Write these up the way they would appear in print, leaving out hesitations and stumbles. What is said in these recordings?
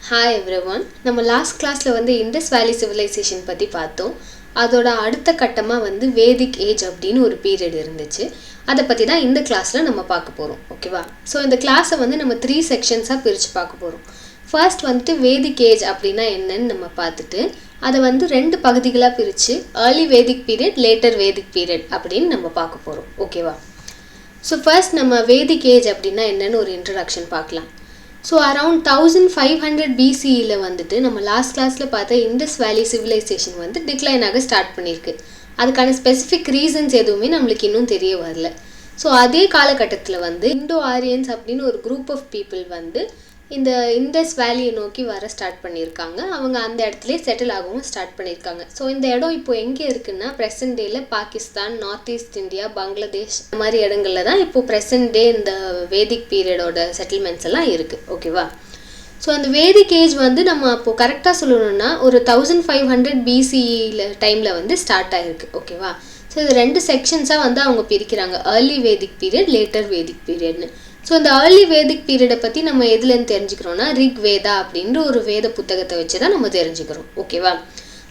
Hi everyone. நம்ம last கிளாஸ்ல வந்து இண்டஸ் வேலி சிவிலைசேஷன் பத்தி பார்த்தோம். அதோட அடுத்த கட்டமா வந்து வேதிக் ஏஜ் அப்படினு ஒரு பீரியட் இருந்துச்சு. அத பத்தி தான் இந்த கிளாஸ்ல நம்ம பார்க்க போறோம். ஓகேவா? சோ இந்த கிளாஸை வந்து நம்ம 3 செக்ஷன்ஸா பிரிச்சு பார்க்க போறோம். ஃபர்ஸ்ட் வந்து வேதிக் ஏஜ் அப்படினா என்னன்னு நம்ம பார்த்துட்டு அத வந்து ரெண்டு பகுதிகளா பிரிச்சு early வேதிக் பீரியட், லேட்டர் வேதிக் பீரியட் அப்படினு நம்ம பார்க்க போறோம். ஓகேவா? சோ ஃபர்ஸ்ட் நம்ம வேதிக் ஏஜ் அப்படினா என்னன்னு ஒரு இன்ட்ரோடக்ஷன் பார்க்கலாம். ஸோ அரவுண்ட் 1500 BCEல வந்துட்டு நம்ம லாஸ்ட் கிளாஸில் பார்த்த இண்டஸ் வேலி சிவிலைசேஷன் வந்து டிக்ளைன் ஆக ஸ்டார்ட் பண்ணியிருக்கு. அதுக்கான ஸ்பெசிஃபிக் ரீசன்ஸ் எதுவுமே நம்மளுக்கு இன்னும் தெரிய வரல. ஸோ அதே காலகட்டத்தில் வந்து இண்டோ ஆரியன்ஸ் அப்படின்னு ஒரு குரூப் ஆஃப் பீப்புள் வந்து இந்த இண்டஸ் வேலியை நோக்கி வர ஸ்டார்ட் பண்ணியிருக்காங்க. அவங்க அந்த இடத்துலேயே செட்டில் ஆகவும் ஸ்டார்ட் பண்ணியிருக்காங்க. ஸோ இந்த இடம் இப்போ எங்கே இருக்குன்னா ப்ரெசன்ட் டேயில் Pakistan, north east India, Bangladesh இந்த மாதிரி இடங்கள்ல தான் இப்போ ப்ரெசன்ட் டே இந்த வேதிக் பீரியடோட செட்டில்மெண்ட்ஸ் எல்லாம் இருக்குது. ஓகேவா? ஸோ அந்த வேதிக் ஏஜ் வந்து நம்ம அப்போது கரெக்டாக சொல்லணும்னா ஒரு 1500 BCE டைமில் வந்து ஸ்டார்ட் ஆகிருக்கு. ஓகேவா? ஸோ இது ரெண்டு செக்ஷன்ஸாக வந்து அவங்க பிரிக்கிறாங்க, early Vedic period, later Vedic பீரியட்னு. ஸோ இந்த ஏர்லி வேதிக் பீரியடை பற்றி நம்ம எதுலேருந்து தெரிஞ்சுக்கிறோன்னா ரிக் வேதா அப்படின்ற ஒரு வேத புத்தகத்தை வச்சு தான் நம்ம தெரிஞ்சுக்கிறோம். ஓகேவா?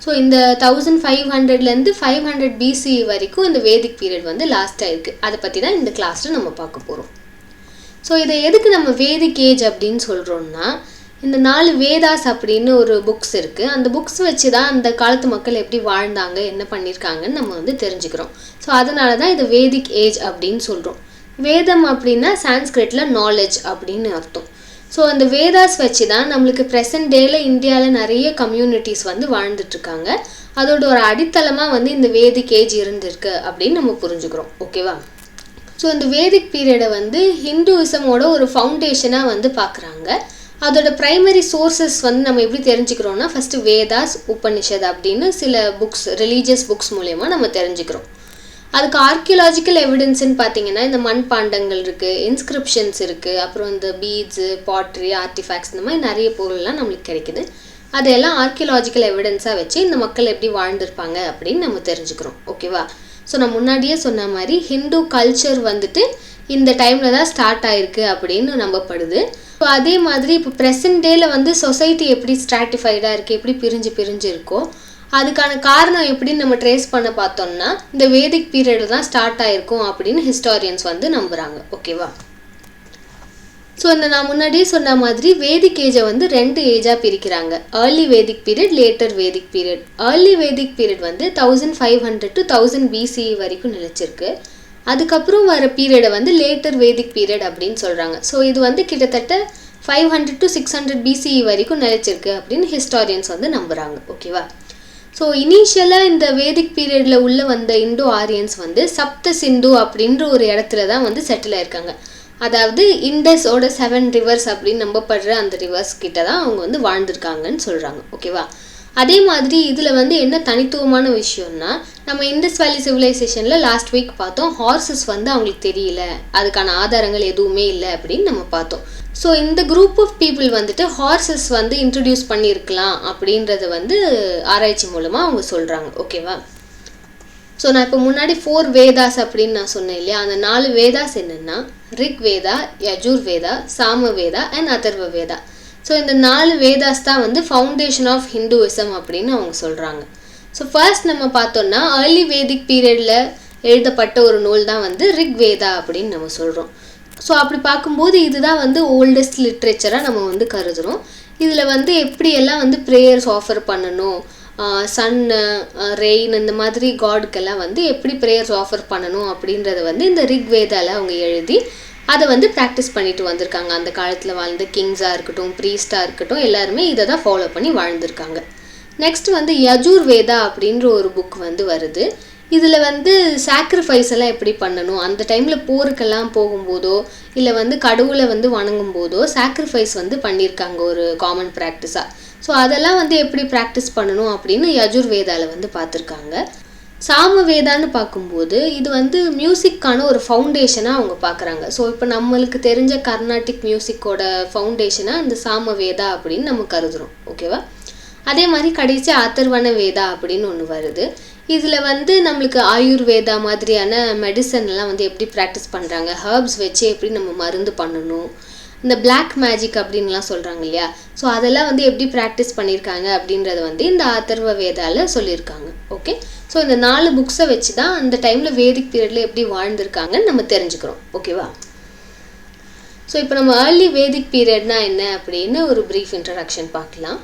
ஸோ இந்த 1500லேருந்து 500 BCE வரைக்கும் இந்த வேதிக் பீரியட் வந்து லாஸ்ட் ஆயிருக்கு. அதை பற்றி தான் இந்த கிளாஸில் நம்ம பார்க்க போகிறோம். ஸோ இதை எதுக்கு நம்ம வேதிக் ஏஜ் அப்படின்னு சொல்கிறோம்னா, இந்த 4 வேதாஸ் அப்படின்னு ஒரு புக்ஸ் இருக்குது. அந்த புக்ஸ் வச்சு தான் அந்த காலத்து மக்கள் எப்படி வாழ்ந்தாங்க, என்ன பண்ணியிருக்காங்கன்னு நம்ம வந்து தெரிஞ்சுக்கிறோம். ஸோ அதனால தான் இது வேதிக் ஏஜ் அப்படின்னு சொல்கிறோம். வேதம் அப்படின்னா சான்ஸ்கிரிட்டில் நாலேஜ் அப்படின்னு அர்த்தம். ஸோ அந்த வேதாஸ் வச்சு தான் நம்மளுக்கு ப்ரெசன்ட் டேயில் இந்தியாவில் நிறைய கம்யூனிட்டிஸ் வந்து வாழ்ந்துட்டுருக்காங்க. அதோட ஒரு அடித்தளமாக வந்து இந்த வேதிக் ஏஜ் இருந்திருக்கு அப்படின்னு நம்ம புரிஞ்சுக்கிறோம். ஓகேவா? ஸோ இந்த வேதிக் பீரியடை வந்து ஹிந்துவிசமோட ஒரு ஃபவுண்டேஷனாக வந்து பார்க்குறாங்க. அதோட ப்ரைமரி சோர்சஸ் வந்து நம்ம எப்படி தெரிஞ்சுக்கிறோன்னா, ஃபஸ்ட்டு வேதாஸ், உபனிஷத் அப்படின்னு சில புக்ஸ், ரிலீஜியஸ் புக்ஸ் மூலயமா நம்ம தெரிஞ்சுக்கிறோம். அதுக்கு ஆர்கியலாஜிக்கல் எவிடன்ஸ்ன்னு பார்த்தீங்கன்னா இந்த மண்பாண்டங்கள் இருக்குது, இன்ஸ்கிரிப்ஷன்ஸ் இருக்குது, அப்புறம் இந்த பீட்ஸு, பாட்ரி, ஆர்டிஃபேக்ட்ஸ் இந்த மாதிரி நிறைய பொருள்லாம் நம்மளுக்கு கிடைக்குது. அதையெல்லாம் ஆர்கியலாஜிக்கல் எவிடன்ஸாக வச்சு இந்த மக்கள் எப்படி வாழ்ந்திருப்பாங்க அப்படின்னு நம்ம தெரிஞ்சுக்கிறோம். ஓகேவா? ஸோ நான் முன்னாடியே சொன்ன மாதிரி ஹிந்து கல்ச்சர் வந்துட்டு இந்த டைமில் தான் ஸ்டார்ட் ஆகிருக்கு அப்படின்னு நம்பப்படுது. ஸோ அதே மாதிரி இப்போ ப்ரெசன்ட் டேயில் வந்து சொசைட்டி எப்படி ஸ்ட்ராட்டிஃபைடாக இருக்குது, எப்படி பிரிஞ்சு இருக்கோ அதுக்கான காரணம் எப்படின்னு நம்ம ட்ரேஸ் பண்ண பார்த்தோம்னா இந்த வேதிக் பீரியடில் தான் ஸ்டார்ட் ஆகிருக்கும் அப்படின்னு ஹிஸ்டாரியன்ஸ் வந்து நம்புகிறாங்க. ஓகேவா? ஸோ இந்த நான் முன்னாடியே சொன்ன மாதிரி வேதிக் ஏஜை வந்து 2 ஏஜாக பிரிக்கிறாங்க, ஏர்லி வேதிக் பீரியட், லேட்டர் வேதிக் பீரியட். ஏர்லி வேதிக் பீரியட் வந்து 1500 to 1000 BCE வரைக்கும் நிலைச்சிருக்கு. அதுக்கப்புறம் வர பீரியடை வந்து லேட்டர் வேதிக் பீரியட் அப்படின்னு சொல்கிறாங்க. ஸோ இது வந்து கிட்டத்தட்ட 500 to 600 BCE வரைக்கும் நிலைச்சிருக்கு அப்படின்னு ஹிஸ்டாரியன்ஸ் வந்து நம்புகிறாங்க. ஓகேவா? ஸோ இனிஷியலாக இந்த வேதிக் பீரியடில் உள்ள வந்த இண்டோ ஆரியன்ஸ் வந்து சப்த சிந்து அப்படின்ற ஒரு இடத்துல தான் வந்து செட்டில் ஆயிருக்காங்க. அதாவது இண்டஸோட 7 ரிவர்ஸ் அப்படின்னு நம்பப்படுற அந்த ரிவர்ஸ் கிட்ட தான் அவங்க வந்து வாழ்ந்திருக்காங்கன்னு சொல்கிறாங்க. ஓகேவா? அதே மாதிரி இதில் வந்து என்ன தனித்துவமான விஷயம்னா, நம்ம இண்டஸ் வேலி சிவிலைசேஷனில் லாஸ்ட் வீக் பார்த்தோம், ஹார்சஸ் வந்து அவங்களுக்கு தெரியல, அதுக்கான ஆதாரங்கள் எதுவுமே இல்லை அப்படின்னு நம்ம பார்த்தோம். ஸோ இந்த குரூப் ஆஃப் பீப்புள் வந்துட்டு ஹார்சஸ் வந்து இன்ட்ரடியூஸ் பண்ணியிருக்கலாம் அப்படின்றத வந்து ஆராய்ச்சி மூலமாக அவங்க சொல்கிறாங்க. ஓகேவா? ஸோ நான் இப்போ முன்னாடி 4 வேதாஸ் அப்படின்னு நான் சொன்னேன் இல்லையா, அந்த 4 வேதாஸ் என்னென்னா ரிக் வேதா, யஜுர் வேதா, சாம வேதா அண்ட் அதர்வ வேதா. ஸோ இந்த 4 வேதாஸ் தான் வந்து ஃபவுண்டேஷன் ஆஃப் ஹிந்துவிசம் அப்படின்னு அவங்க சொல்கிறாங்க. ஸோ ஃபர்ஸ்ட் நம்ம பார்த்தோம்னா ஏர்லி வேதிக் பீரியடில் எழுதப்பட்ட ஒரு நூல் தான் வந்து ரிக் வேதா அப்படின்னு நம்ம சொல்கிறோம். ஸோ அப்படி பார்க்கும்போது இதுதான் வந்து ஓல்டஸ்ட் லிட்ரேச்சராக நம்ம வந்து கருதுகிறோம். இதில் வந்து எப்படியெல்லாம் வந்து ப்ரேயர்ஸ் ஆஃபர் பண்ணணும், சன்னு, ரெயின் இந்த மாதிரி காடுக்கெல்லாம் வந்து எப்படி ப்ரேயர்ஸ் ஆஃபர் பண்ணணும் அப்படின்றத வந்து இந்த ரிக் வேதாவில் அவங்க எழுதி அதை வந்து ப்ராக்டிஸ் பண்ணிட்டு வந்திருக்காங்க. அந்த காலத்தில் வாழ்ந்த கிங்ஸாக இருக்கட்டும், ப்ரீஸ்டாக இருக்கட்டும், எல்லாருமே இதை தான் ஃபாலோ பண்ணி வாழ்ந்திருக்காங்க. நெக்ஸ்ட் வந்து யஜுர் வேதா அப்படின்ற ஒரு புக் வந்து வருது. இதில் வந்து சாக்ரிஃபைஸ் எல்லாம் எப்படி பண்ணணும், அந்த டைமில் போருக்கெல்லாம் போகும்போதோ இல்லை வந்து கடவுளை வந்து வணங்கும் போதோ சாக்ரிஃபைஸ் வந்து பண்ணியிருக்காங்க ஒரு காமன் ப்ராக்டிஸாக. ஸோ அதெல்லாம் வந்து எப்படி ப்ராக்டிஸ் பண்ணணும் அப்படின்னு யஜுர் வேதாவில் வந்து பார்த்துருக்காங்க. சாம வேதான்னு பார்க்கும்போது இது வந்து மியூசிக்கான ஒரு ஃபவுண்டேஷனாக அவங்க பார்க்குறாங்க. ஸோ இப்போ நம்மளுக்கு தெரிஞ்ச கர்நாடிக் மியூசிக்கோட ஃபவுண்டேஷனாக இந்த சாம வேதா அப்படின்னு நம்ம கருதுகிறோம். ஓகேவா? அதே மாதிரி கடைசி அதர்வண வேதா அப்படின்னு ஒன்று வருது. இதில் வந்து நம்மளுக்கு ஆயுர்வேதா மாதிரியான மெடிசன்லாம் வந்து எப்படி ப்ராக்டிஸ் பண்ணுறாங்க, ஹர்ப்ஸ் வச்சு எப்படி நம்ம மருந்து பண்ணணும், இந்த பிளாக் மேஜிக் அப்படின்லாம் சொல்கிறாங்க இல்லையா, ஸோ அதெல்லாம் வந்து எப்படி ப்ராக்டிஸ் பண்ணியிருக்காங்க அப்படின்றத வந்து இந்த ஆதர்வ வேதாவில் சொல்லியிருக்காங்க. ஓகே, ஸோ இந்த 4 புக்ஸை வச்சு தான் அந்த டைமில் வேதிக் பீரியடில் எப்படி வாழ்ந்திருக்காங்கன்னு நம்ம தெரிஞ்சுக்கிறோம். ஓகேவா? ஸோ இப்போ நம்ம ஏர்லி வேதிக் பீரியட்னா என்ன அப்படின்னு ஒரு ப்ரீஃப் இன்ட்ரடக்ஷன் பார்க்கலாம்.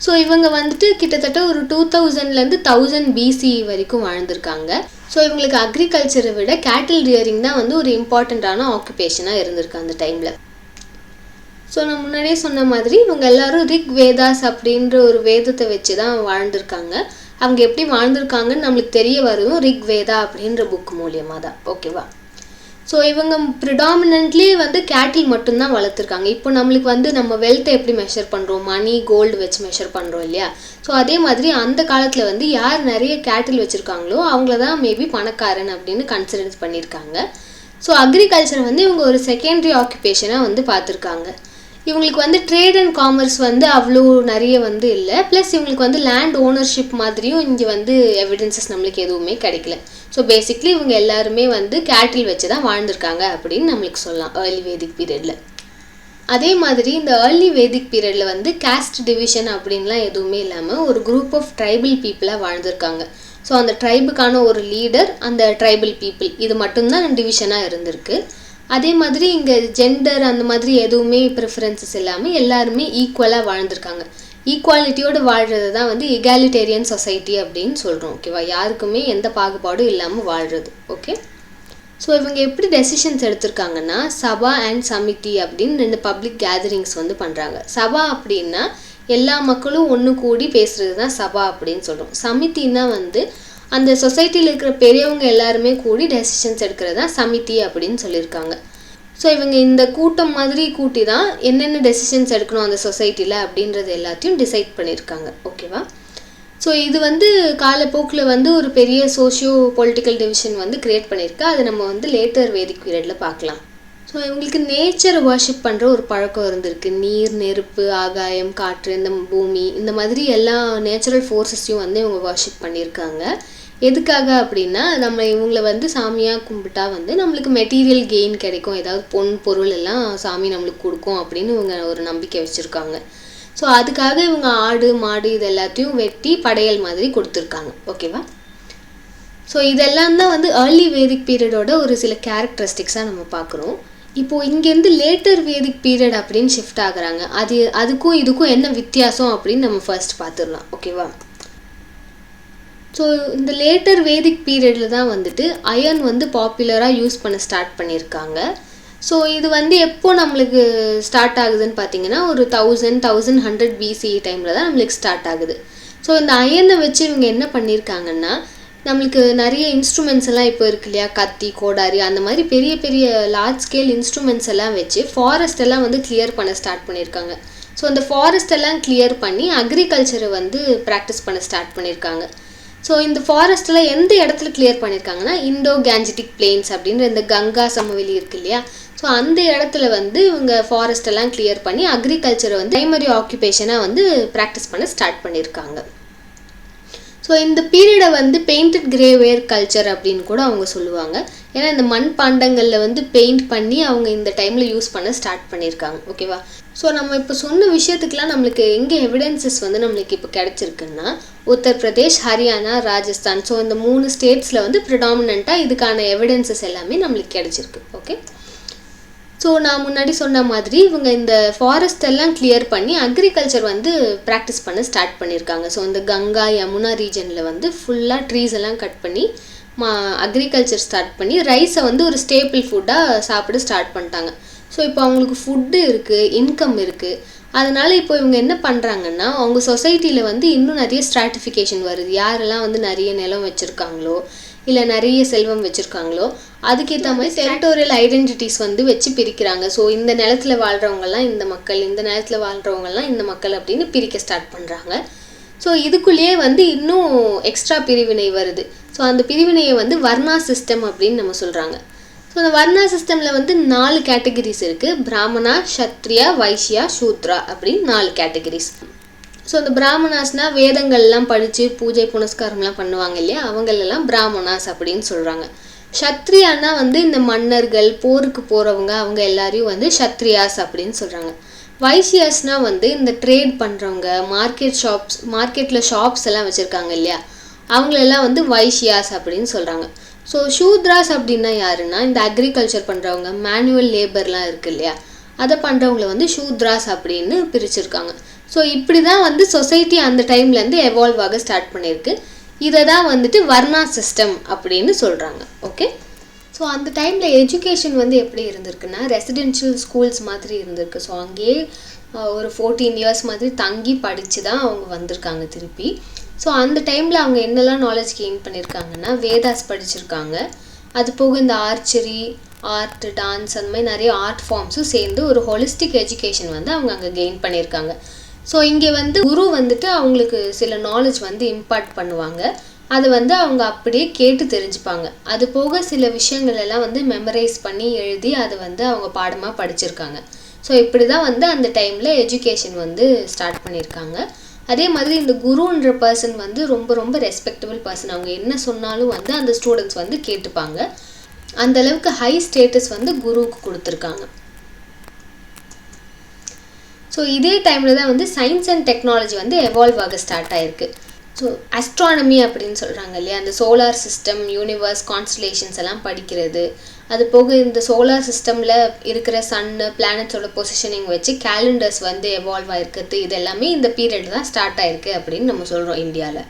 ஸோ இவங்க வந்துட்டு கிட்டத்தட்ட ஒரு 2000லேருந்து 1000 BC வரைக்கும் வாழ்ந்திருக்காங்க. ஸோ இவங்களுக்கு அக்ரிகல்ச்சரை விட கேட்டில் ரியரிங் தான் வந்து ஒரு இம்பார்ட்டண்ட்டான ஆக்குபேஷனாக இருந்திருக்கு அந்த டைமில். ஸோ நான் முன்னாடியே சொன்ன மாதிரி இவங்க எல்லாரும் ரிக் வேதாஸ் அப்படின்ற ஒரு வேதத்தை வச்சு தான் வாழ்ந்திருக்காங்க. அவங்க எப்படி வாழ்ந்திருக்காங்கன்னு நம்மளுக்கு தெரிய வரும் ரிக் வேதா அப்படின்ற புக் மூலியமாக தான். ஓகேவா? ஸோ இவங்க ப்ரிடாமினன்ட்லி வந்து கேட்டில் மட்டும்தான் வளர்த்துருக்காங்க. இப்போ நம்மளுக்கு வந்து நம்ம வெல்த்தை எப்படி மெஷர் பண்ணுறோம், மணி கோல்டு வச்சு மெஷர் பண்ணுறோம் இல்லையா, ஸோ அதே மாதிரி அந்த காலத்தில் வந்து யார் நிறைய கேட்டில் வச்சுருக்காங்களோ அவங்கள தான் மேபி பணக்காரன் அப்படின்னு கன்சிடர் பண்ணியிருக்காங்க. ஸோ அக்ரிகல்ச்சரை வந்து இவங்க ஒரு செகண்டரி ஆக்குபேஷனாக வந்து பார்த்துருக்காங்க. இவங்களுக்கு வந்து ட்ரேட் அண்ட் காமர்ஸ் வந்து அவ்வளோ நிறைய வந்து இல்லை. ப்ளஸ் இவங்களுக்கு வந்து லேண்ட் ஓனர்ஷிப் மாதிரியும் இங்கே வந்து எவிடன்சஸ் நம்மளுக்கு எதுவுமே கிடைக்கல. ஸோ பேசிக்லி இவங்க எல்லாருமே வந்து கேட்டில் வச்சு தான் வாழ்ந்திருக்காங்க அப்படின்னு நம்மளுக்கு சொல்லலாம் ஏர்லி வேதிக் பீரியடில். அதே மாதிரி இந்த ஏர்லி வேதிக் பீரியடில் வந்து காஸ்ட் டிவிஷன் அப்படின்லாம் எதுவுமே இல்லாமல் ஒரு குரூப் ஆஃப் ட்ரைபல் பீப்புளாக வாழ்ந்திருக்காங்க. ஸோ அந்த ட்ரைபுக்கான ஒரு லீடர், அந்த ட்ரைபல் பீப்புள், இது மட்டும்தான் டிவிஷனாக இருந்திருக்கு. அதே மாதிரி இங்கே ஜெண்டர் அந்த மாதிரி எதுவுமே ப்ரிஃபரன்சஸ் இல்லாமல் எல்லாருமே ஈக்குவலாக வாழ்ந்திருக்காங்க. ஈக்குவாலிட்டியோடு வாழ்கிறது தான் வந்து எகாலிட்டேரியன் சொசைட்டி அப்படின்னு சொல்கிறோம். ஓகேவா? யாருக்குமே எந்த பாகுபாடும் இல்லாமல் வாழ்கிறது. ஓகே, ஸோ இவங்க எப்படி டெசிஷன்ஸ் எடுத்திருக்காங்கன்னா சபா அண்ட் சமிதி அப்படின்னு 2 பப்ளிக் கேதரிங்ஸ் வந்து பண்ணுறாங்க. சபா அப்படின்னா எல்லா மக்களும் ஒன்று கூடி பேசுகிறது தான் சபா அப்படின்னு சொல்கிறோம். சமிதினா வந்து அந்த சொசைட்டியில் இருக்கிற பெரியவங்க எல்லாருமே கூடி டெசிஷன்ஸ் எடுக்கிறது தான் சமிதி அப்படின்னு சொல்லியிருக்காங்க. ஸோ இவங்க இந்த கூட்டம் மாதிரி கூட்டி தான் என்னென்ன டெசிஷன்ஸ் எடுக்கணும் அந்த சொசைட்டியில் அப்படின்றது எல்லாத்தையும் டிசைட் பண்ணியிருக்காங்க. ஓகேவா? ஸோ இது வந்து காலப்போக்கில் வந்து ஒரு பெரிய சோஷியோ பொலிட்டிக்கல் டிவிஷன் வந்து க்ரியேட் பண்ணியிருக்கு. அது நம்ம வந்து லேட்டர் வேதிக் பீரியடில் பார்க்கலாம். ஸோ இவங்களுக்கு நேச்சரை வர்ஷிப் பண்ணுற ஒரு பழக்கம் இருந்திருக்கு. நீர், நெருப்பு, ஆகாயம், காற்று, இந்த பூமி, இந்த மாதிரி எல்லா நேச்சுரல் ஃபோர்ஸஸையும் வந்து இவங்க வர்ஷிப் பண்ணியிருக்காங்க. எதுக்காக அப்படின்னா நம்ம இவங்களை வந்து சாமியாக கும்பிட்டா வந்து நம்மளுக்கு மெட்டீரியல் கெயின் கிடைக்கும், ஏதாவது பொருள் எல்லாம் சாமி நம்மளுக்கு கொடுக்கும் அப்படின்னு இவங்க ஒரு நம்பிக்கை வச்சுருக்காங்க. ஸோ அதுக்காக இவங்க ஆடு, மாடு இது எல்லாத்தையும் வெட்டி படையல் மாதிரி கொடுத்துருக்காங்க. ஓகேவா? ஸோ இதெல்லாம் தான் வந்து ஏர்லி வேதிக் பீரியடோட ஒரு சில கேரக்டரிஸ்டிக்ஸாக நம்ம பார்க்குறோம். இப்போது இங்கேருந்து லேட்டர் வேதிக் பீரியட் அப்படின்னு ஷிஃப்ட் ஆகுறாங்க. அதுக்கும் இதுக்கும் என்ன வித்தியாசம் அப்படின்னு நம்ம ஃபர்ஸ்ட் பார்த்துடலாம். ஓகேவா? ஸோ இந்த லேட்டர் வேதிக் பீரியடில் தான் வந்துட்டு அயர்ன் வந்து பாப்புலராக யூஸ் பண்ண ஸ்டார்ட் பண்ணியிருக்காங்க. ஸோ இது வந்து எப்போ நம்மளுக்கு ஸ்டார்ட் ஆகுதுன்னு பார்த்தீங்கன்னா ஒரு 1100 BC டைமில் தான் நம்மளுக்கு ஸ்டார்ட் ஆகுது. ஸோ இந்த அயர்னை வச்சு இவங்க என்ன பண்ணியிருக்காங்கன்னா நம்மளுக்கு நிறைய இன்ஸ்ட்ருமெண்ட்ஸ் எல்லாம் இப்போ இருக்கு இல்லையா, கத்தி, கோடாரி, அந்த மாதிரி பெரிய பெரிய லார்ஜ் ஸ்கேல் இன்ஸ்ட்ருமெண்ட்ஸ் எல்லாம் வச்சு ஃபாரஸ்ட் எல்லாம் வந்து கிளியர் பண்ண ஸ்டார்ட் பண்ணியிருக்காங்க. ஸோ அந்த ஃபாரஸ்ட் எல்லாம் கிளியர் பண்ணி அக்ரிகல்ச்சரை வந்து ப்ராக்டிஸ் பண்ண ஸ்டார்ட் பண்ணியிருக்காங்க. ஸோ இந்த ஃபாரஸ்ட்டில் எந்த இடத்துல கிளியர் பண்ணியிருக்காங்கன்னா இண்டோ கேன்ஜெட்டிக் பிளெயின்ஸ் அப்படின்ற இந்த கங்கா சமவெளி இருக்கு இல்லையா, ஸோ அந்த இடத்துல வந்து இவங்க ஃபாரஸ்ட் எல்லாம் கிளியர் பண்ணி அக்ரிகல்ச்சரை வந்து பிரைமரி ஆக்குபேஷனாக வந்து ப்ராக்டிஸ் பண்ண ஸ்டார்ட் பண்ணியிருக்காங்க. ஸோ இந்த பீரியடை வந்து பெயிண்டட் கிரேவேர் கல்ச்சர் அப்படின்னு கூட அவங்க சொல்லுவாங்க. ஏன்னா இந்த மண் பாண்டங்களில் வந்து பெயிண்ட் பண்ணி அவங்க இந்த டைமில் யூஸ் பண்ண ஸ்டார்ட் பண்ணியிருக்காங்க. ஓகேவா? ஸோ நம்ம இப்போ சொன்ன விஷயத்துக்கெலாம் நம்மளுக்கு எங்கே எவிடன்சஸ் வந்து நம்மளுக்கு இப்போ கிடச்சிருக்குன்னா உத்தரப்பிரதேஷ், ஹரியானா, ராஜஸ்தான், ஸோ இந்த 3 ஸ்டேட்ஸில் வந்து ப்ரிடாமினண்ட்டாக இதுக்கான எவிடன்சஸ் எல்லாமே நம்மளுக்கு கிடச்சிருக்கு. ஓகே, ஸோ நான் முன்னாடி சொன்ன மாதிரி இவங்க இந்த ஃபாரஸ்ட் எல்லாம் கிளியர் பண்ணி அக்ரிகல்ச்சர் வந்து ப்ராக்டிஸ் பண்ண ஸ்டார்ட் பண்ணியிருக்காங்க. ஸோ இந்த கங்கா, யமுனா ரீஜனில் வந்து ஃபுல்லாக ட்ரீஸ் எல்லாம் கட் பண்ணி அக்ரிகல்ச்சர் ஸ்டார்ட் பண்ணி ரைஸை வந்து ஒரு ஸ்டேபிள் ஃபுட்டாக சாப்பிட ஸ்டார்ட் பண்ணிட்டாங்க. ஸோ இப்போ அவங்களுக்கு ஃபுட்டு இருக்குது, இன்கம் இருக்குது. அதனால் இப்போ இவங்க என்ன பண்ணுறாங்கன்னா அவங்க சொசைட்டியில் வந்து இன்னும் நிறைய ஸ்ட்ராட்டிஃபிகேஷன் வருது. யாரெல்லாம் வந்து நிறைய நிலம் வச்சுருக்காங்களோ இல்லை நிறைய செல்வம் வச்சுருக்காங்களோ அதுக்கேற்ற மாதிரி டெரிட்டோரியல் ஐடென்டிட்டிஸ் வந்து வச்சு பிரிக்கிறாங்க. ஸோ இந்த நிலத்தில் வாழ்கிறவங்கலாம் இந்த மக்கள், இந்த நிலத்தில் வாழ்கிறவங்கலாம் இந்த மக்கள் அப்படின்னு பிரிக்க ஸ்டார்ட் பண்ணுறாங்க. ஸோ இதுக்குள்ளேயே வந்து இன்னும் எக்ஸ்ட்ரா பிரிவினை வருது. ஸோ அந்த பிரிவினையை வந்து வர்ணா சிஸ்டம் அப்படின்னு நம்ம சொல்கிறாங்க. ஸோ இந்த வர்ணா சிஸ்டமில் வந்து 4 கேட்டகரிஸ் இருக்குது. பிராமணா, சத்ரியா, வைஷ்யா, சூத்ரா அப்படின்னு 4 கேட்டகரிஸ். ஸோ இந்த பிராமணாஸ்னால் வேதங்கள்லாம் படித்து பூஜை புனஸ்காரம்லாம் பண்ணுவாங்க இல்லையா, அவங்களெல்லாம் பிராமணாஸ் அப்படின்னு சொல்கிறாங்க. சத்ரியானா வந்து இந்த மன்னர்கள், போருக்கு போகிறவங்க, அவங்க எல்லாரையும் வந்து சத்ரியாஸ் அப்படின்னு சொல்கிறாங்க. வைசியஸ்னால் வந்து இந்த ட்ரேட் பண்ணுறவங்க, மார்க்கெட்டில் ஷாப்ஸ் எல்லாம் வச்சுருக்காங்க இல்லையா, அவங்களெல்லாம் வந்து வைசியாஸ் அப்படின்னு சொல்கிறாங்க. ஸோ சூத்ராஸ் அப்படின்னா யாருன்னா இந்த அக்ரிகல்ச்சர் பண்ணுறவங்க, மேனுவல் லேபர்லாம் இருக்குது இல்லையா, அதை பண்ணுறவங்கள வந்து சூத்ராஸ் அப்படின்னு பிரிச்சுருக்காங்க. ஸோ இப்படி தான் வந்து சொசைட்டி அந்த டைம்லேருந்து எவால்வ் ஆக ஸ்டார்ட் பண்ணியிருக்கு. இதை தான் வந்துட்டு வர்ணா சிஸ்டம் அப்படின்னு சொல்கிறாங்க. ஓகே, ஸோ அந்த டைமில் எஜுகேஷன் வந்து எப்படி இருந்திருக்குன்னா ரெசிடென்ஷியல் ஸ்கூல்ஸ் மாதிரி இருந்திருக்கு. ஸோ அங்கேயே ஒரு 14 இயர்ஸ் மாதிரி தங்கி படித்து தான் அவங்க வந்திருக்காங்க திருப்பி. ஸோ அந்த டைமில் அவங்க என்னெல்லாம் நாலேஜ் கெயின் பண்ணியிருக்காங்கன்னா வேதாஸ் படிச்சிருக்காங்க. அது போக இந்த ஆர்ச்சரி, ஆர்ட், டான்ஸ், அந்த மாதிரி நிறைய ஆர்ட் ஃபார்ம்ஸும் சேர்ந்து ஒரு ஹோலிஸ்டிக் எஜுகேஷன் வந்து அவங்க அங்கே கெயின் பண்ணியிருக்காங்க. ஸோ இங்கே வந்து குரு வந்துட்டு அவங்களுக்கு சில நாலேஜ் வந்து இம்பார்ட் பண்ணுவாங்க. அதை வந்து அவங்க அப்படியே கேட்டு தெரிஞ்சுப்பாங்க. அது போக சில விஷயங்கள் எல்லாம் வந்து மெமரைஸ் பண்ணி எழுதி அதை வந்து அவங்க பாடமாக படிச்சிருக்காங்க. ஸோ இப்படி தான் வந்து அந்த டைமில் எஜுகேஷன் வந்து ஸ்டார்ட் பண்ணியிருக்காங்க. அதே மாதிரி இந்த குருன்ற பர்சன் வந்து ரொம்ப ரொம்ப ரெஸ்பெக்டபிள் பர்சன். அவங்க என்ன சொன்னாலும் வந்து அந்த ஸ்டூடெண்ட்ஸ் வந்து கேட்டுப்பாங்க. அந்த அளவுக்கு ஹை ஸ்டேட்டஸ் வந்து குருவுக்கு கொடுத்துருக்காங்க. ஸோ இதே டைமில் தான் வந்து சயின்ஸ் அண்ட் டெக்னாலஜி வந்து எவால்வ் ஆக ஸ்டார்ட் ஆகிருக்கு. ஸோ அஸ்ட்ரானமி அப்படின்னு சொல்கிறாங்க இல்லையா, அந்த சோலார் சிஸ்டம், யூனிவர்ஸ், கான்ஸ்டலேஷன்ஸ் எல்லாம் படிக்கிறது. அது போக இந்த சோலார் சிஸ்டமில் இருக்கிற சன்னு, பிளானட்ஸோட பொசிஷனிங் வச்சு கேலண்டர்ஸ் வந்து எவால்வ் ஆகிருக்கிறது. இது எல்லாமே இந்த பீரியட் தான் ஸ்டார்ட் ஆகிருக்கு அப்படின்னு நம்ம சொல்கிறோம் இந்தியாவில்.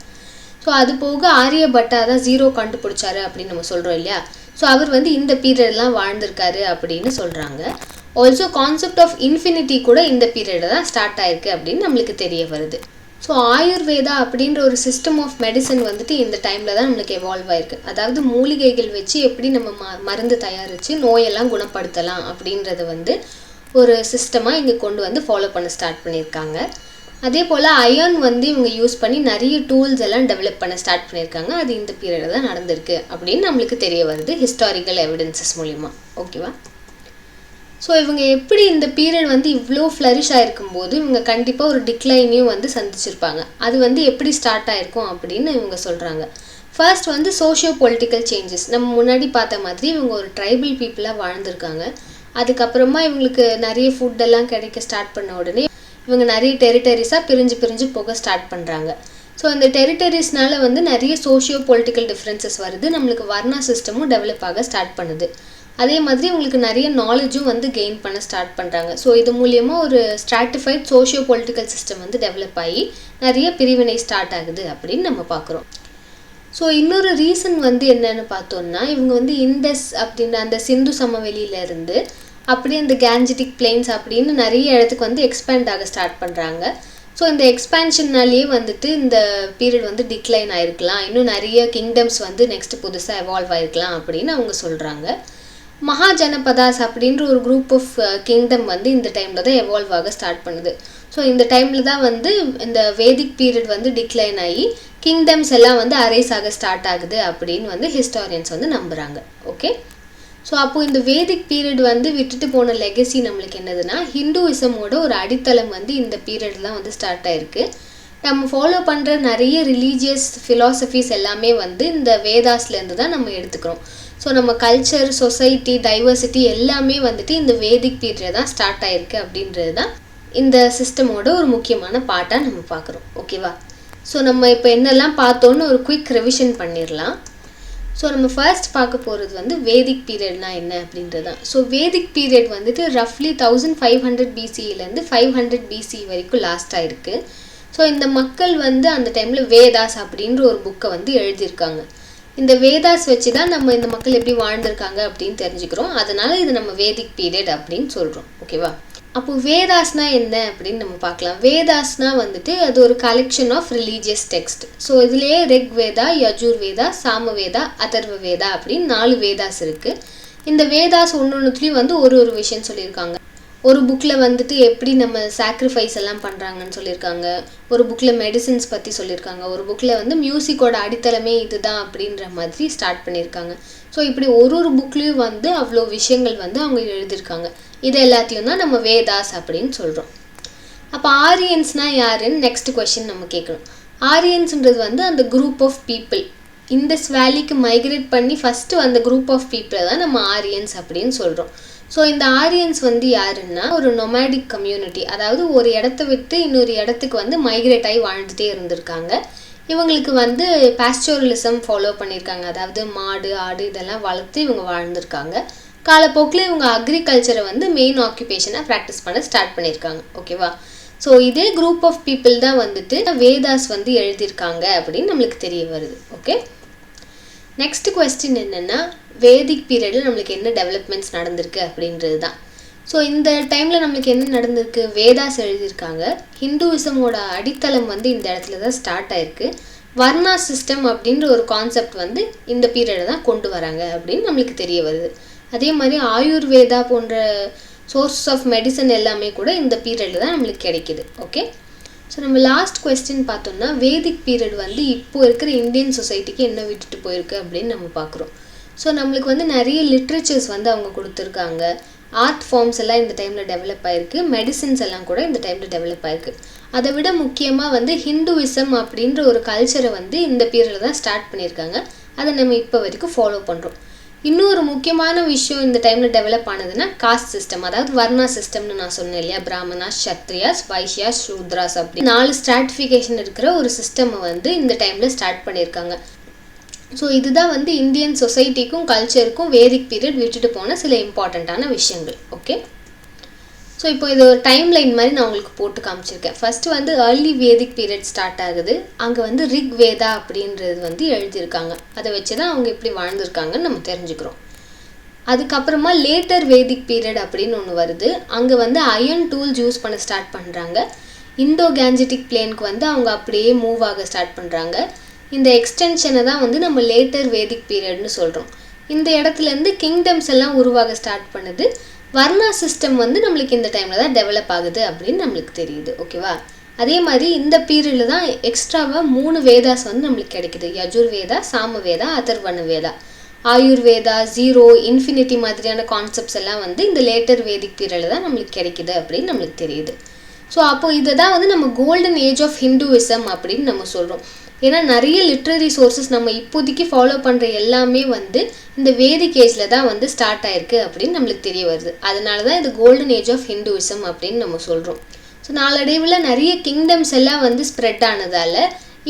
ஸோ அது போக ஆரியபட்டா தான் 0 கண்டுபிடிச்சாரு அப்படின்னு நம்ம சொல்கிறோம் இல்லையா. ஸோ அவர் வந்து இந்த பீரியட்லாம் வாழ்ந்திருக்காரு அப்படின்னு சொல்கிறாங்க. ஆல்சோ கான்செப்ட் ஆஃப் இன்ஃபினிட்டி கூட இந்த பீரியட் தான் ஸ்டார்ட் ஆயிருக்கு அப்படின்னு நம்மளுக்கு தெரிய வருது. ஸோ ஆயுர்வேதா அப்படின்ற ஒரு சிஸ்டம் ஆஃப் மெடிசன் வந்துட்டு இந்த டைமில் தான் நம்மளுக்கு எவால்வ் ஆயிருக்கு. அதாவது மூலிகைகள் வச்சு எப்படி நம்ம மருந்து தயாரித்து நோயெல்லாம் குணப்படுத்தலாம் அப்படின்றத வந்து ஒரு சிஸ்டமாக இங்கே கொண்டு வந்து ஃபாலோ பண்ண ஸ்டார்ட் பண்ணியிருக்காங்க. அதே போல் அயர்ன் வந்து இவங்க யூஸ் பண்ணி நிறைய டூல்ஸ் எல்லாம் டெவலப் பண்ண ஸ்டார்ட் பண்ணியிருக்காங்க. அது இந்த பீரியட் தான் நடந்திருக்கு அப்படின்னு நம்மளுக்கு தெரிய வருது ஹிஸ்டாரிக்கல் எவிடன்சஸ் மூலிமா. ஓகேவா. ஸோ இவங்க எப்படி இந்த பீரியட் வந்து இவ்வளோ ஃப்ளரிஷ் ஆகிருக்கும் போது இவங்க கண்டிப்பாக ஒரு டிக்ளைனையும் வந்து சந்திச்சிருப்பாங்க. அது வந்து எப்படி ஸ்டார்ட் ஆகிருக்கும் அப்படின்னு இவங்க சொல்கிறாங்க. ஃபர்ஸ்ட் வந்து சோஷியோ பொலிட்டிக்கல் சேஞ்சஸ். நம்ம முன்னாடி பார்த்த மாதிரி இவங்க ஒரு ட்ரைபல் பீப்புளாக வாழ்ந்திருக்காங்க. அதுக்கப்புறமா இவங்களுக்கு நிறைய ஃபுட்டெல்லாம் கிடைக்க ஸ்டார்ட் பண்ண உடனே இவங்க நிறைய டெரிட்டரிஸாக பிரிஞ்சு போக ஸ்டார்ட் பண்ணுறாங்க. ஸோ அந்த டெரிட்டரிஸ்னால வந்து நிறைய சோஷியோ பொலிட்டிக்கல் டிஃப்ரென்சஸ் வருது. நம்மளுக்கு வர்ணா சிஸ்டமும் டெவலப் ஆக ஸ்டார்ட் பண்ணுது. அதே மாதிரி உங்களுக்கு நிறைய நாலேஜும் வந்து கெயின் பண்ண ஸ்டார்ட் பண்ணுறாங்க. ஸோ இது மூலியமாக ஒரு ஸ்ட்ராட்டிஃபைட் சோஷியோ பொலிட்டிக்கல் சிஸ்டம் வந்து டெவலப் ஆகி நிறைய பிரிவினை ஸ்டார்ட் ஆகுது அப்படின்னு நம்ம பார்க்குறோம். ஸோ இன்னொரு ரீசன் வந்து என்னென்னு பார்த்தோம்னா இவங்க வந்து இண்டஸ் அப்படின்ற அந்த சிந்து சமவெளியிலேருந்து அப்படியே இந்த கேஞ்சட்டிக் பிளெயின்ஸ் அப்படின்னு நிறைய இடத்துக்கு வந்து எக்ஸ்பேண்ட் ஆக ஸ்டார்ட் பண்ணுறாங்க. ஸோ இந்த எக்ஸ்பேன்ஷன்னாலேயே வந்துட்டு இந்த பீரியட் வந்து டிக்ளைன் ஆகிருக்கலாம். இன்னும் நிறைய கிங்டம்ஸ் வந்து நெக்ஸ்ட் புதுசாக எவால்வ் ஆகிருக்கலாம் அப்படின்னு அவங்க சொல்கிறாங்க. மகாஜனபதாஸ் அப்படின்ற ஒரு குரூப் ஆஃப் கிங்டம் வந்து இந்த டைமில் தான் எவால்வ் ஆக ஸ்டார்ட் பண்ணுது. ஸோ இந்த டைமில் தான் வந்து இந்த வேதிக் பீரியட் வந்து டிக்ளைன் ஆகி கிங்டம்ஸ் எல்லாம் வந்து அரைஸ் ஆக ஸ்டார்ட் ஆகுது அப்படின்னு வந்து ஹிஸ்டாரியன்ஸ் வந்து நம்புகிறாங்க. ஓகே. ஸோ அப்போது இந்த வேதிக் பீரியட் வந்து விட்டுட்டு போன லெகசி நம்மளுக்கு என்னதுன்னா ஹிந்துவிசமோட ஒரு அடித்தளம் வந்து இந்த பீரியட் தான் வந்து ஸ்டார்ட் ஆகிருக்கு. நம்ம ஃபாலோ பண்ணுற நிறைய ரிலீஜியஸ் ஃபிலாசபிஸ் எல்லாமே வந்து இந்த வேதாஸ்லேருந்து தான் நம்ம எடுத்துக்கிறோம். ஸோ நம்ம கல்ச்சர், சொசைட்டி, டைவர்சிட்டி எல்லாமே வந்துட்டு இந்த வேதிக் பீரியட் தான் ஸ்டார்ட் ஆகிருக்கு அப்படின்றது தான் இந்த சிஸ்டமோட ஒரு முக்கியமான பார்ட்டாக நம்ம பார்க்குறோம். ஓகேவா. ஸோ நம்ம இப்போ என்னெல்லாம் பார்த்தோன்னு ஒரு குயிக் ரிவிஷன் பண்ணிடலாம். ஸோ நம்ம ஃபர்ஸ்ட் பார்க்க போகிறது வந்து வேதிக் பீரியட்னா என்ன அப்படின்றது தான். ஸோ வேதிக் பீரியட் வந்துட்டு ரஃப்லி 1500 BCலேருந்து 500 BC வரைக்கும் லாஸ்ட் ஆகிருக்கு. ஸோ இந்த மக்கள் வந்து அந்த டைமில் வேதாஸ் அப்படின்ற ஒரு புக்கை வந்து எழுதியிருக்காங்க. இந்த வேதாஸ் வச்சு தான் நம்ம இந்த மக்கள் எப்படி வாழ்ந்திருக்காங்க அப்படின்னு தெரிஞ்சுக்கிறோம். அதனால் இது நம்ம வேதிக் பீரியட் அப்படின்னு சொல்கிறோம். ஓகேவா. அப்போது வேதாஸ்னா என்ன அப்படின்னு நம்ம பார்க்கலாம். வேதாஸ்னா வந்துட்டு அது ஒரு collection of religious text. So இதுலேயே ரிக் வேதா, யஜுர் வேதா, சாம வேதா, அதர்வ வேதா அப்படின்னு 4 வேதாஸ் இருக்குது. இந்த வேதாஸ் ஒன்றுத்துலேயும் வந்து ஒரு விஷயம் சொல்லியிருக்காங்க. ஒரு புக்கில் வந்துட்டு எப்படி நம்ம சாக்ரிஃபைஸ் எல்லாம் பண்ணுறாங்கன்னு சொல்லியிருக்காங்க. ஒரு புக்கில் மெடிசின்ஸ் பற்றி சொல்லியிருக்காங்க. ஒரு புக்கில் வந்து மியூசிக்கோட அடித்தளமே இதுதான் அப்படின்ற மாதிரி ஸ்டார்ட் பண்ணியிருக்காங்க. ஸோ இப்படி ஒரு புக்லேயும் வந்து அவ்வளோ விஷயங்கள் வந்து அவங்க எழுதியிருக்காங்க. இது எல்லாத்தையும் தான் நம்ம வேதாஸ் அப்படின்னு சொல்கிறோம். அப்போ ஆரியன்ஸ்னால் யாருன்னு நெக்ஸ்ட் கொஷின் நம்ம கேட்கணும். ஆரியன்ஸ்ன்றது வந்து அந்த குரூப் ஆஃப் பீப்புள். இண்டஸ் வேலிக்கு மைக்ரேட் பண்ணி ஃபஸ்ட்டு அந்த குரூப் ஆஃப் பீப்புளை தான் நம்ம ஆரியன்ஸ் அப்படின்னு சொல்கிறோம். ஸோ இந்த ஆரியன்ஸ் வந்து யாருன்னா ஒரு நொமேடிக் கம்யூனிட்டி, அதாவது ஒரு இடத்த விட்டு இன்னொரு இடத்துக்கு வந்து மைக்ரேட் ஆகி வாழ்ந்துகிட்டே இருந்திருக்காங்க. இவங்களுக்கு வந்து பாஸ்டோரலிசம் ஃபாலோ பண்ணியிருக்காங்க, அதாவது மாடு ஆடு இதெல்லாம் வளர்த்து இவங்க வாழ்ந்திருக்காங்க. காலப்போக்கில் இவங்க அக்ரிகல்ச்சரை வந்து மெயின் ஆக்குபேஷனாக ப்ராக்டிஸ் பண்ண ஸ்டார்ட் பண்ணியிருக்காங்க. ஓகேவா? ஸோ இதே குரூப் ஆஃப் பீப்புள் தான் வந்துட்டு வேதாஸ் வந்து எழுதியிருக்காங்க அப்படின்னு நம்மளுக்கு தெரிய வருது. ஓகே, நெக்ஸ்ட் கொஸ்டின் என்னென்னா வேதிக் பீரியடில் நம்மளுக்கு என்ன டெவலப்மெண்ட்ஸ் நடந்திருக்கு அப்படின்றது தான். ஸோ இந்த டைமில் நம்மளுக்கு என்ன நடந்திருக்கு, வேதாஸ் எழுதியிருக்காங்க. ஹிந்துவிசமோட அடித்தளம் வந்து இந்த இடத்துல தான் ஸ்டார்ட் ஆயிருக்கு. வர்ணா சிஸ்டம் அப்படின்ற ஒரு கான்செப்ட் வந்து இந்த பீரியடை தான் கொண்டு வராங்க அப்படின்னு நம்மளுக்கு தெரிய வருது. அதே மாதிரி ஆயுர்வேதா போன்ற சோர்ஸ் ஆஃப் மெடிசன் எல்லாமே கூட இந்த பீரியடில் தான் நம்மளுக்கு கிடைக்கிது. ஓகே, ஸோ நம்ம லாஸ்ட் கொஸ்டின் பார்த்தோம்னா வேதிக் பீரியட் வந்து இப்போ இருக்கிற இந்தியன் சொசைட்டிக்கு என்ன விட்டுட்டு போயிருக்கு அப்படின்னு நம்ம பார்க்குறோம். ஸோ நம்மளுக்கு வந்து நிறைய லிட்ரேச்சர்ஸ் வந்து அவங்க கொடுத்துருக்காங்க. ஆர்ட் ஃபார்ம்ஸ் எல்லாம் இந்த டைமில் டெவலப் ஆகிருக்கு. மெடிசின்ஸ் எல்லாம் கூட இந்த டைமில் டெவலப் ஆகிருக்கு. அதை விட முக்கியமாக வந்து ஹிந்துவிசம் அப்படின்ற ஒரு கல்ச்சரை வந்து இந்த பீரியடில் தான் ஸ்டார்ட் பண்ணியிருக்காங்க. அதை நம்ம இப்போ வரைக்கும் ஃபாலோ பண்ணுறோம். இன்னொரு முக்கியமான விஷயம் இந்த டைமில் டெவலப் ஆனதுன்னா காஸ்ட் சிஸ்டம், அதாவது வர்ணா சிஸ்டம்னு நான் சொன்னேன் இல்லையா, பிராமணாஸ், சத்ரியாஸ், வைஷ்யாஸ், சூத்ராஸ் அப்படி 4 ஸ்ட்ராட்டிஃபிகேஷன் இருக்கிற ஒரு சிஸ்டம் வந்து இந்த டைமில் ஸ்டார்ட் பண்ணியிருக்காங்க. ஸோ இதுதான் வந்து இந்தியன் சொசைட்டிக்கும் கல்ச்சருக்கும் வேதிக் பீரியட் விட்டுட்டு போன சில இம்பார்ட்டண்ட்டான விஷயங்கள். ஓகே, ஸோ இப்போ இது ஒரு டைம் லைன் மாதிரி நான் உங்களுக்கு போட்டு காமிச்சிருக்கேன். ஃபஸ்ட்டு வந்து ஏர்லி வேதிக் பீரியட் ஸ்டார்ட் ஆகுது. அங்கே வந்து ரிக் வேதா அப்படின்றது வந்து எழுதியிருக்காங்க. அதை வச்சு தான் அவங்க எப்படி வாழ்ந்துருக்காங்கன்னு நம்ம தெரிஞ்சுக்கிறோம். அதுக்கப்புறமா லேட்டர் வேதிக் பீரியட் அப்படின்னு ஒன்று வருது. அங்கே வந்து அயன் டூல்ஸ் யூஸ் பண்ண ஸ்டார்ட் பண்ணுறாங்க. இண்டோ கேஞ்சட்டிக் பிளேனுக்கு வந்து அவங்க அப்படியே மூவ் ஆக ஸ்டார்ட் பண்ணுறாங்க. இந்த எக்ஸ்டென்ஷனை தான் வந்து நம்ம லேட்டர் வேதிக் பீரியட்னு சொல்கிறோம். இந்த இடத்துலேருந்து கிங்டம்ஸ் எல்லாம் உருவாக ஸ்டார்ட் பண்ணுது. வர்ணா சிஸ்டம் வந்து நம்மளுக்கு இந்த டைமில் தான் டெவலப் ஆகுது அப்படின்னு நம்மளுக்கு தெரியுது. ஓகேவா? அதே மாதிரி இந்த பீரியடில் தான் எக்ஸ்ட்ராவாக 3 வேதாஸ் வந்து நம்மளுக்கு கிடைக்குது. யஜுர்வேதா, சாமவேதா, அதர்வண வேதா. ஆயுர்வேதா, ஜீரோ, இன்ஃபினிட்டி மாதிரியான கான்செப்ட்ஸ் எல்லாம் வந்து இந்த லேட்டர் வேதிக் பீரியடில் தான் நம்மளுக்கு கிடைக்குது அப்படின்னு நம்மளுக்கு தெரியுது. ஸோ அப்போது இதை தான் வந்து நம்ம கோல்டன் ஏஜ் ஆஃப் ஹிந்துவிசம் அப்படின்னு நம்ம சொல்கிறோம். ஏன்னா நிறைய லிட்ரரி சோர்சஸ் நம்ம இப்போதைக்கு ஃபாலோ பண்ணுற எல்லாமே வந்து இந்த வேதிக் ஏஜில் தான் வந்து ஸ்டார்ட் ஆயிருக்கு அப்படின்னு நம்மளுக்கு தெரிய வருது. அதனால தான் இது கோல்டன் ஏஜ் ஆஃப் ஹிந்துவிசம் அப்படின்னு நம்ம சொல்கிறோம். ஸோ நாளடைவில் நிறைய கிங்டம்ஸ் எல்லாம் வந்து ஸ்ப்ரெட் ஆனதால்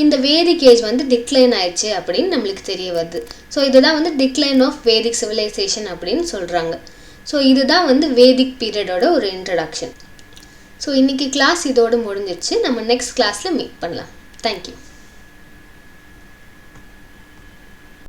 இந்த வேதிக் ஏஜ் வந்து டிக்ளைன் ஆயிடுச்சு அப்படின்னு நம்மளுக்கு தெரிய வருது. ஸோ இதுதான் வந்து டிக்ளைன் ஆஃப் வேதிக் சிவிலைசேஷன் அப்படின்னு சொல்கிறாங்க. ஸோ இதுதான் வந்து வேதிக் பீரியடோட ஒரு இன்ட்ரடக்ஷன். ஸோ இன்றைக்கி கிளாஸ் இதோடு முடிஞ்சிருச்சு. நம்ம நெக்ஸ்ட் கிளாஸில் மீட் பண்ணலாம். தேங்க்யூ.